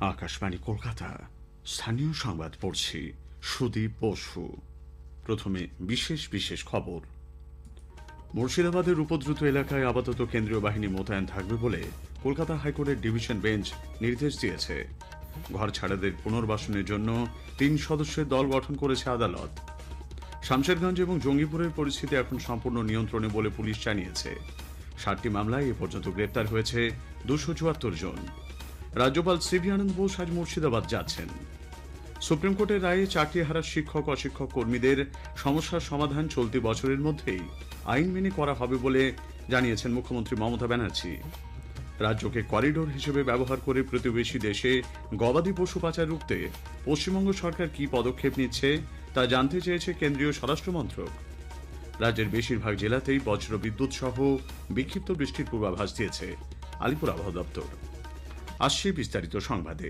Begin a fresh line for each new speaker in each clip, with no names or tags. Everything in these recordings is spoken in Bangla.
আকাশবাণী কলকাতা, স্থানীয় সংবাদ পড়ছি সুদীপ বসু। প্রথমে বিশেষ বিশেষ খবর। মুর্শিদাবাদের উপদ্রুত এলাকায় আপাতত কেন্দ্রীয় বাহিনী মোতায়েন থাকবে বলে কলকাতা হাইকোর্টের ডিভিশন বেঞ্চ নির্দেশ দিয়েছে। ঘর ছাড়াদের পুনর্বাসনের জন্য ৩ সদস্যের দল গঠন করেছে আদালত। শামশেরগঞ্জ এবং জঙ্গিপুরের পরিস্থিতি এখন সম্পূর্ণ নিয়ন্ত্রণে বলে পুলিশ জানিয়েছে। 7টি মামলায় এ পর্যন্ত গ্রেপ্তার হয়েছে 274 জন। রাজ্যপাল সিভি আনন্দ বোস আজ মুর্শিদাবাদ যাচ্ছেন। সুপ্রিম কোর্টের রায়ে চাকরি হারা শিক্ষক অশিক্ষক কর্মীদের সমস্যার সমাধান চলতি বছরের মধ্যেই আইন মেনে করা হবে বলে জানিয়েছেন মুখ্যমন্ত্রী মমতা ব্যানার্জি। রাজ্যকে করিডোর হিসেবে ব্যবহার করে প্রতিবেশী দেশে গবাদি পশু পাচার রুখতে পশ্চিমবঙ্গ সরকার কি পদক্ষেপ নিচ্ছে তা জানতে চেয়েছে কেন্দ্রীয় স্বরাষ্ট্র মন্ত্রক। রাজ্যের বেশিরভাগ জেলাতেই বজ্র বিদ্যুৎ সহ বিক্ষিপ্ত বৃষ্টির পূর্বাভাস দিয়েছে আলিপুর আবহাওয়া দপ্তর। আসছে বিস্তারিত সংবাদে।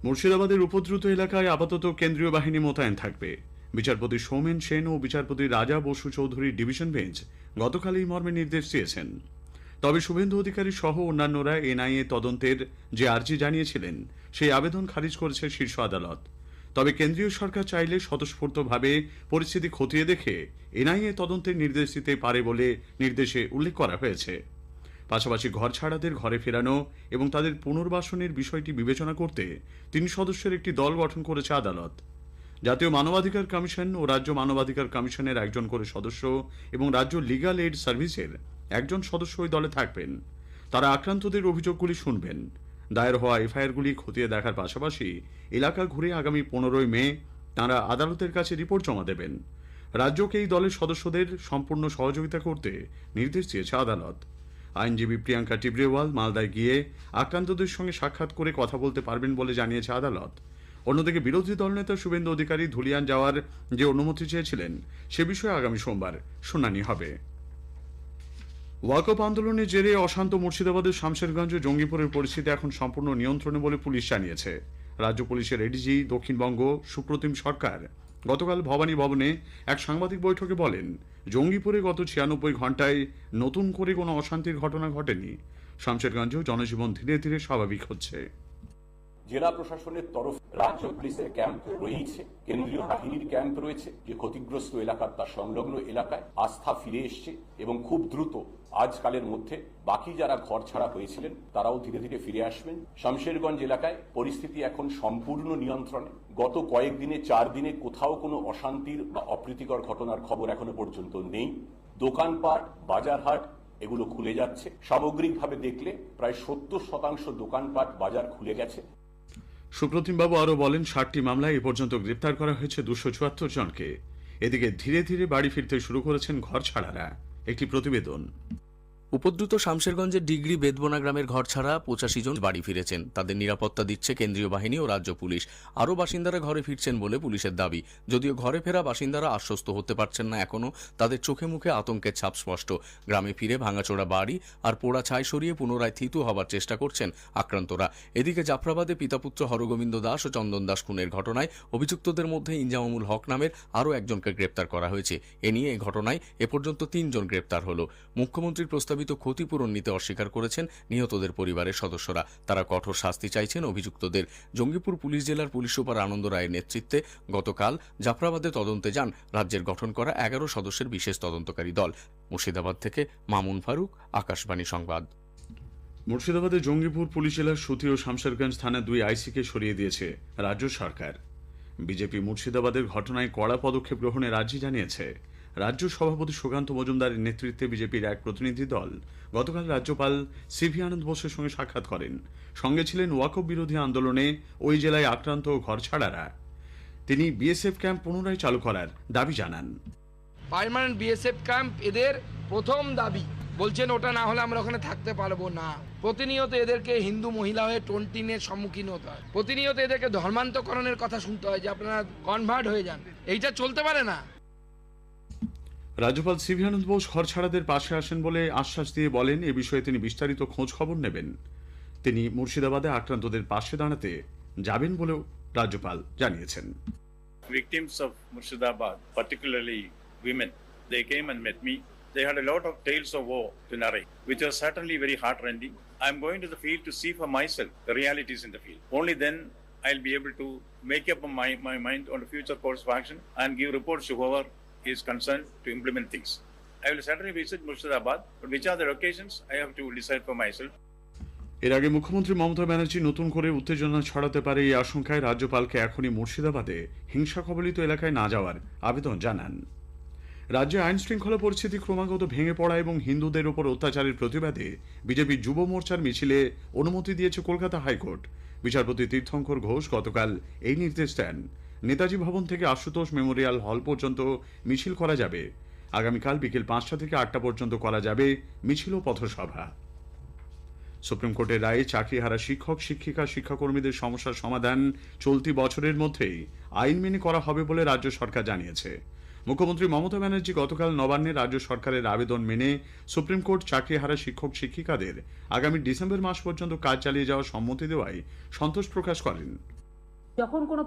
মুর্শিদাবাদের উপদ্রুত এলাকায় আপাতত কেন্দ্রীয় বাহিনী মোতায়েন থাকবে। বিচারপতি সৌমেন সেন ও বিচারপতি রাজা বসু চৌধুরীর ডিভিশন বেঞ্চ গতকাল এই মর্মে নির্দেশ দিয়েছেন। তবে শুভেন্দু অধিকারী সহ অন্যান্যরা এনআইএ তদন্তের যে আর্জি জানিয়েছিলেন সেই আবেদন খারিজ করেছে শীর্ষ আদালত। তবে কেন্দ্রীয় সরকার চাইলে স্বতঃস্ফূর্তভাবে পরিস্থিতি খতিয়ে দেখে এনআইএ তদন্তের নির্দেশ দিতে পারে বলে নির্দেশে উল্লেখ করা হয়েছে। পাশাপাশি ঘর ছাড়াদের ঘরে ফেরানো এবং তাদের পুনর্বাসনের বিষয়টি বিবেচনা করতে 3 সদস্যের একটি দল গঠন করেছে আদালত। জাতীয় মানবাধিকার কমিশন ও রাজ্য মানবাধিকার কমিশনের একজন করে সদস্য এবং রাজ্য লিগ্যাল এইড সার্ভিসের একজন সদস্য ওই দলে থাকবেন। তারা আক্রান্তদের অভিযোগগুলি শুনবেন। দায়ের হওয়া এফআইআরগুলি খতিয়ে দেখার পাশাপাশি এলাকা ঘুরে আগামী 15 মে তাঁরা আদালতের কাছে রিপোর্ট জমা দেবেন। রাজ্যকে এই দলের সদস্যদের সম্পূর্ণ সহযোগিতা করতে নির্দেশ দিয়েছে আদালত। আইনজীবী প্রিয়াঙ্কা টিবরেওয়াল মালদায় গিয়ে আক্রান্তদের সঙ্গে সাক্ষাৎ করে কথা বলতে পারবেন বলে জানিয়েছে আদালত। অন্যদিকে বিরোধী দলনেতা শুভেন্দু অধিকারী ধুলিয়ান যাওয়ার যে অনুমতি চেয়েছিলেন সে বিষয়ে আগামী সোমবার শুনানি হবে। ওয়াকফ আন্দোলনের জেরে অশান্ত মুর্শিদাবাদের শামশেরগঞ্জ ও জঙ্গিপুরের পরিস্থিতি এখন সম্পূর্ণ নিয়ন্ত্রণে বলে পুলিশ জানিয়েছে। রাজ্য পুলিশের এডিজি দক্ষিণবঙ্গ সুপ্রতিম সরকার গতকাল ভবানী ভবনে এক সাংবাদিক বৈঠকে বলেন, জঙ্গিপুরে গত 96 ঘন্টায় নতুন করে কোনো অশান্তির ঘটনা ঘটেনি। শামশেরগঞ্জেও জনজীবন ধীরে ধীরে স্বাভাবিক হচ্ছে।
জেলা প্রশাসনের তরফ রাজ্য পুলিশের ক্যাম্প রয়েছে, কেন্দ্রীয় বাহিনীর ক্যাম্প রয়েছে, যে ক্ষতিগ্রস্ত এলাকার তার সংলগ্ন এলাকায় আস্থা ফিরে এসছে এবং খুব দ্রুত আজকালের মধ্যে বাকি যারা ঘর ছাড়া হয়েছিলেন তারাও ধীরে ধীরে ফিরে আসবেন। শামশেরগঞ্জ এলাকায় পরিস্থিতি এখন সম্পূর্ণ নিয়ন্ত্রণে। গত কয়েকদিনে 4 দিনে কোথাও কোনো অশান্তির বা অপ্রীতিকর ঘটনার খবর এখনো পর্যন্ত নেই। দোকানপাট, বাজারহাট এগুলো খুলে যাচ্ছে। সামগ্রিকভাবে দেখলে প্রায় 70% দোকানপাট বাজার খুলে গেছে।
সুপ্রতিম বাবু আরো বলেন, 60টি মামলায় এ পর্যন্ত গ্রেপ্তার করা হয়েছে 274 জনকে। এদিকে ধীরে ধীরে বাড়ি ফিরতে শুরু করেছেন ঘর ছাড়ারা। একটি প্রতিবেদন।
উপদ্রুত শামশেরগঞ্জের ডিগ্রি বেদবোনা গ্রামের ঘর ছাড়া 85 জন বাড়ি ফিরেছেন। তাদের নিরাপত্তা দিচ্ছে কেন্দ্রীয় বাহিনী ও রাজ্য পুলিশ। আরও বাসিন্দারা ঘরে ফিরছেন বলে পুলিশের দাবি। যদিও ঘরে ফেরা বাসিন্দারা আশ্বস্ত হতে পারছেন না এখনও। তাদের চোখে মুখে আতঙ্কের ছাপ স্পষ্ট। গ্রামে ফিরে ভাঙাচোরা বাড়ি আর পোড়া ছাই সরিয়ে পুনরায় থিতু হবার চেষ্টা করছেন আক্রান্তরা। এদিকে জাফরাবাদে পিতাপুত্র হরগোবিন্দ দাস ও চন্দন দাস খুনের ঘটনায় অভিযুক্তদের মধ্যে ইনজামামুল হক নামের আরও একজনকে গ্রেপ্তার করা হয়েছে। এ নিয়ে এই ঘটনায় এ পর্যন্ত 3 জন গ্রেপ্তার হল। মুখ্যমন্ত্রীর প্রস্তাবিত ক্ষতিপূরণ নিতে অস্বীকার করেছেন নিহতদের পরিবারের সদস্যরা। তারা কঠোর শাস্তি চাইছেন অভিযুক্তদের। জঙ্গিপুর পুলিশ জেলার পুলিশ সুপার আনন্দ রায়ের নেতৃত্বে গতকাল জাফরাবাদে তদন্তে যান রাজ্যের গঠন করা 11 সদস্যের বিশেষ তদন্তকারী দল। মুর্শিদাবাদ থেকে মামুন ফারুক, আকাশবাণী সংবাদ।
মুর্শিদাবাদে জঙ্গিপুর পুলিশ জেলার সুতি ও শামশেরগঞ্জ থানার 2 আইসিকে সরিয়ে দিয়েছে রাজ্য সরকার। বিজেপি মুর্শিদাবাদের ঘটনায় কড়া পদক্ষেপ গ্রহণের আর্জি জানিয়েছে। রাজ্য সভাপতি সুকান্ত মজুমদারের নেতৃত্বে বিজেপির এক প্রতিনিধি দল গতকাল রাজ্যপাল সিভি আনন্দ বোসের সঙ্গে সাক্ষাৎ করেন। সঙ্গে ছিলেন ওয়াকফ বিরোধী আন্দোলনে ওই জেলায় আক্রান্ত ঘর ছাড়ারা। তিনি বিএসএফ ক্যাম্প পুনরায় চালু করার দাবি জানান।
পার্মানেন্ট বিএসএফ ক্যাম্প এদের প্রথম দাবি। বলছেন ওটা না হলে আমরা ওখানে থাকতে পারবো না। প্রতিনিয়ত এদেরকে হিন্দু মহিলা হয়ে টোনটিনের সম্মুখীন হতে হয়। প্রতিনিয়ত এদেরকে ধর্মান্তকরণের কথা শুনতে হয় যে আপনারা কনভার্ট হয়ে যান। এইটা চলতে পারে না।
রাজ্যপাল সিভি আনন্দ বোস ঘর ছাড়াদের পাশে আসেন বলে আশ্বাস দিয়ে বলেন, এ বিষয়ে তিনি বিস্তারিত খোঁজ খবর নেবেন। তিনি মুর্শিদাবাদে আক্রান্তদের পাশে দাঁড়াতে যাবেন বলেও রাজ্যপাল জানিয়েছেন।
Victims of Murshidabad, particularly women, they came and met me They had a lot of tales of woe to narrate, which was certainly very heart-rending. I'm going to the field to see for myself the realities in the field. Only then I'll be able to make up my mind on the future course of action and give reports to whoever is concerned to implement things. I will certainly visit Murshidabad, but which are the occasions I have to decide for myself.
এর আগে মুখ্যমন্ত্রী মমতা ব্যানার্জি নতুন করে উত্তেজনা ছড়াতে পারে এই আশঙ্কায় রাজ্যপালকে এখনই মুর্শিদাবাদে হিংসা কবলিত এলাকায় না যাওয়ার আবেদন জানান। রাজ্যে আইন শৃঙ্খলা পরিস্থিতি ক্রমাগত ভেঙে পড়া এবং হিন্দুদের ওপর অত্যাচারের প্রতিবাদে বিজেপি যুব মোর্চার মিছিলে অনুমতি দিয়েছে কলকাতা হাইকোর্ট। বিচারপতি তীর্থঙ্কর ঘোষ গতকাল এই নির্দেশ দেন। নেতাজি ভবন থেকে আশুতোষ মেমোরিয়াল হল পর্যন্ত মিছিল করা যাবে। আগামীকাল বিকেল 5টা থেকে 8টা পর্যন্ত করা যাবে মিছিল ও পথসভা। সুপ্রিম কোর্টের রায়ে চাকরিহারা শিক্ষক শিক্ষিকা শিক্ষাকর্মীদের সমস্যার সমাধান চলতি বছরের মধ্যেই আইন মেনে করা হবে বলে রাজ্য সরকার জানিয়েছে। মুখ্যমন্ত্রী মমতা ব্যানার্জি গতকাল নবান্নে রাজ্য সরকারের আবেদন মেনে সুপ্রিম কোর্ট চাকরিহারা শিক্ষক শিক্ষিকাদের আগামী ডিসেম্বর মাস পর্যন্ত কাজ চালিয়ে যাওয়ার সম্মতি দেওয়ায় সন্তোষ প্রকাশ করেন।
যখন কোনো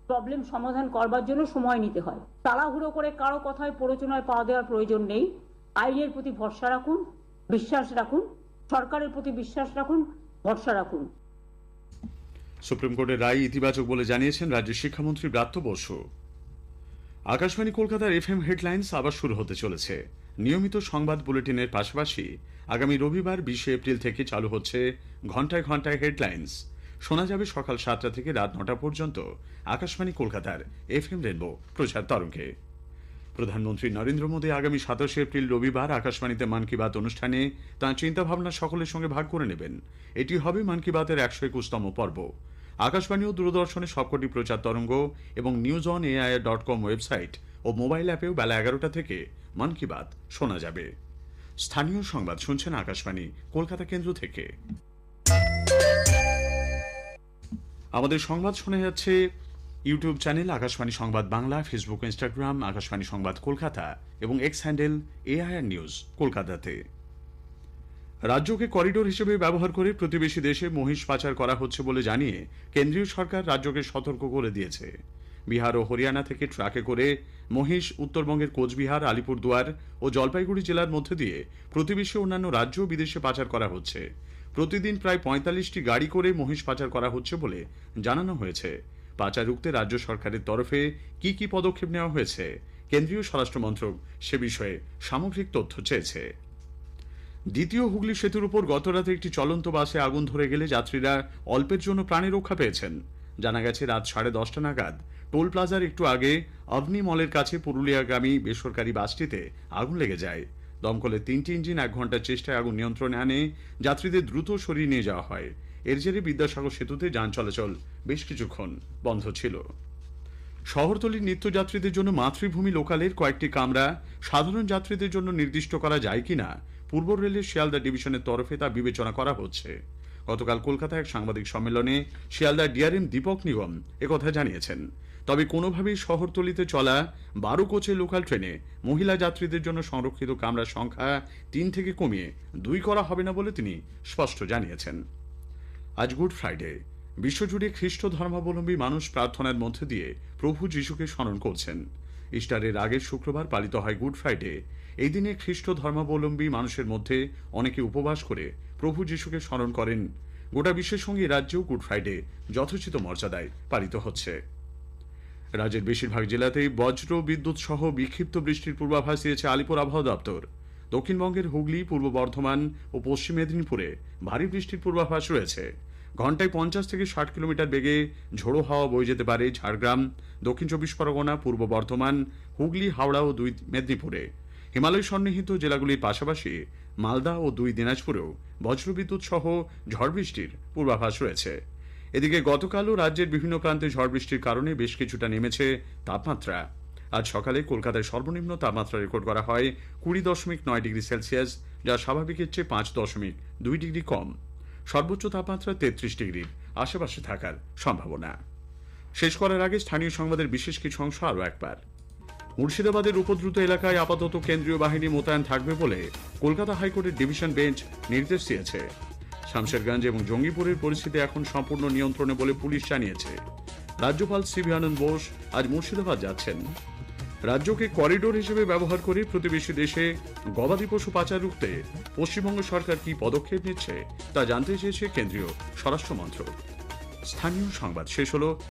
প্রবলেম সমাধান করবার জন্য সময় নিতে হয়, তাড়াহুড়ো করে কারো কথায় প্ররোচনায় পা দেওয়ার প্রয়োজন নেই। আইনের প্রতি ভরসা রাখুন, বিশ্বাস রাখুন, সরকারের প্রতি বিশ্বাস রাখুন, ভরসা রাখুন।
সুপ্রিম কোর্টের রায় ইতিবাচক বলে জানিয়েছেন রাজ্যের শিক্ষামন্ত্রী ব্রাত্য বসু। আকাশবাণী কলকাতার এফএম হেডলাইন্স আবার শুরু হতে চলেছে। নিয়মিত সংবাদ বুলেটিনের পাশাপাশি আগামী রবিবার 20 এপ্রিল থেকে চালু হচ্ছে ঘন্টায় ঘন্টায় হেডলাইন্স। শোনা যাবে সকাল 7টা থেকে রাত 9টা পর্যন্ত আকাশবাণী কলকাতার এফএম রেনবো প্রচার তরঙ্গে। প্রধানমন্ত্রী নরেন্দ্র মোদী আগামী 27 এপ্রিল রবিবার আকাশবাণীতে মন কি বাত অনুষ্ঠানে তাঁর চিন্তাভাবনা সকলের সঙ্গে ভাগ করে নেবেন। এটি হবে মন কি বাতের 121তম পর্ব। আকাশবাণী ও দূরদর্শনের সবকটি প্রচার তরঙ্গ এবং newsonair.com ওয়েবসাইট ও মোবাইল অ্যাপেও বেলা 11টা থেকে মন কি বাত শোনা যাবে। স্থানীয় সংবাদ শুনছেন আকাশবাণী কলকাতা কেন্দ্র থেকে। আমাদের সংবাদ শোনা যাচ্ছে ইউটিউব চ্যানেল আকাশবাণী সংবাদ বাংলা, ফেসবুক, ইনস্টাগ্রাম আকাশবাণী সংবাদ কলকাতা এবং এক্স হ্যান্ডেল AIR নিউজ কলকাতাতে। রাজ্যকে করিডোর হিসেবে ব্যবহার করে প্রতিবেশী দেশে মহিষ পাচার করা হচ্ছে বলে জানিয়ে কেন্দ্রীয় সরকার রাজ্যকে সতর্ক করে দিয়েছে। বিহার ও হরিয়ানা থেকে ট্রাকে করে মহিষ উত্তরবঙ্গের কোচবিহার, আলিপুরদুয়ার ও জলপাইগুড়ি জেলার মধ্যে দিয়ে প্রতিবেশী অন্যান্য রাজ্য ও বিদেশে পাচার করা হচ্ছে। প্রতিদিন প্রায় 45টি গাড়ি করে মহিষ পাচার করা হচ্ছে বলে জানানো হয়েছে। পাচার রুখতে রাজ্য সরকারের তরফে কি কি পদক্ষেপ নেওয়া হয়েছে কেন্দ্রীয় স্বরাষ্ট্র মন্ত্রক সে বিষয়ে সামগ্রিক তথ্য চেয়েছে। দ্বিতীয় হুগলি সেতুর উপর গতরাতে একটি চলন্ত বাসে আগুন ধরে গেলে যাত্রীরা অল্পের জন্য প্রাণে রক্ষা পেয়েছেন। জানা গেছে রাত 10:30 নাগাদ টোল প্লাজার একটু আগে অগ্নি মলের কাছে পুরুলিয়াগামী বেসরকারি বাসটিতে আগুন লেগে যায়। দমকলের 3টি ইঞ্জিন 1 ঘন্টার চেষ্টায় আগুন নিয়ন্ত্রণে আনে। যাত্রীদের দ্রুত সরিয়ে নিয়ে যাওয়া হয়। এর জেরে বিদ্যাসাগর সেতুতে যান চলাচল বেশ কিছুক্ষণ বন্ধ ছিল। শহরতলির নিত্যযাত্রীদের জন্য মাতৃভূমি লোকালের কয়েকটি কামরা সাধারণ যাত্রীদের জন্য নির্দিষ্ট করা যায় কিনা পূর্ব রেলের শিয়ালদা ডিভিশনের তরফে তা বিবেচনা করা হচ্ছে। গতকাল কলকাতায় এক সাংবাদিক সম্মেলনে শিয়ালদা ডিআরএম দীপক নিগম একথা জানিয়েছেন। তবে কোনোভাবেই শহরতলিতে চলা 12 কোচের লোকাল ট্রেনে মহিলা যাত্রীদের জন্য সংরক্ষিত কামরার সংখ্যা 3 থেকে কমিয়ে 2 করা হবে না বলে তিনি স্পষ্ট জানিয়েছেন। আজ গুড ফ্রাইডে। বিশ্বজুড়ে খ্রিস্ট ধর্মাবলম্বী মানুষ প্রার্থনার মধ্যে দিয়ে প্রভু যিশুকে স্মরণ করছেন। ইস্টারের আগের শুক্রবার পালিত হয় গুড ফ্রাইডে। এই দিনে খ্রিস্ট ধর্মাবলম্বী মানুষের মধ্যে অনেকে উপবাস করে প্রভু যিশুকে স্মরণ করেন। গোটা বিশ্বের সঙ্গে রাজ্যেও গুড ফ্রাইডে যথোচিত মর্যাদায় পালিত হচ্ছে। রাজ্যের বেশিরভাগ জেলাতেই বজ্র বিদ্যুৎ সহ বিক্ষিপ্ত বৃষ্টির পূর্বাভাস দিয়েছে আলিপুর আবহাওয়া দপ্তর। দক্ষিণবঙ্গের হুগলি, পূর্ব বর্ধমান ও পশ্চিম মেদিনীপুরে ভারী বৃষ্টির পূর্বাভাস রয়েছে। ঘন্টায় 50 থেকে 60 কিলোমিটার বেগে ঝোড়ো হাওয়া বয়ে যেতে পারে ঝাড়গ্রাম, দক্ষিণ 24 পরগনা, পূর্ব বর্ধমান, হুগলি, হাওড়া ও 2 মেদিনীপুরে। হিমালয় সন্নিহিত জেলাগুলির পাশাপাশি মালদা ও 2 দিনাজপুরেও বজ্রবিদ্যুৎ সহ ঝড় বৃষ্টির পূর্বাভাস রয়েছে। এদিকে গতকালও রাজ্যের বিভিন্ন প্রান্তে ঝড় বৃষ্টির কারণে বেশ কিছুটা নেমেছে তাপমাত্রা। আজ সকালে কলকাতায় সর্বনিম্ন তাপমাত্রা রেকর্ড করা হয় 20.9 ডিগ্রি সেলসিয়াস, যা স্বাভাবিকের চেয়ে 5.2 ডিগ্রি কম। সর্বোচ্চ তাপমাত্রা 33 ডিগ্রির আশেপাশে থাকার সম্ভাবনা। শেষ করার আগে স্থানীয় সংবাদের বিশেষ কিছু অংশ আরও একবার। মুর্শিদাবাদের উপদ্রুত এলাকায় আপাতত কেন্দ্রীয় বাহিনী মোতায়েন থাকবে বলে কলকাতা হাইকোর্টের ডিভিশন বেঞ্চ নির্দেশ দিয়েছে। শামশেরগঞ্জ এবং জঙ্গিপুরের পরিস্থিতি এখন সম্পূর্ণ নিয়ন্ত্রণে বলে পুলিশ জানিয়েছে। রাজ্যপাল সিভি আনন্দ বোস আজ মুর্শিদাবাদ যাচ্ছেন। রাজ্যকে করিডোর হিসেবে ব্যবহার করে প্রতিবেশী দেশে গবাদি পশু পাচার রুখতে পশ্চিমবঙ্গ সরকার কি পদক্ষেপ নিচ্ছে তা জানতে চেয়েছে কেন্দ্রীয় স্বরাষ্ট্র মন্ত্রক। স্থানীয় সংবাদ শেষ হলো।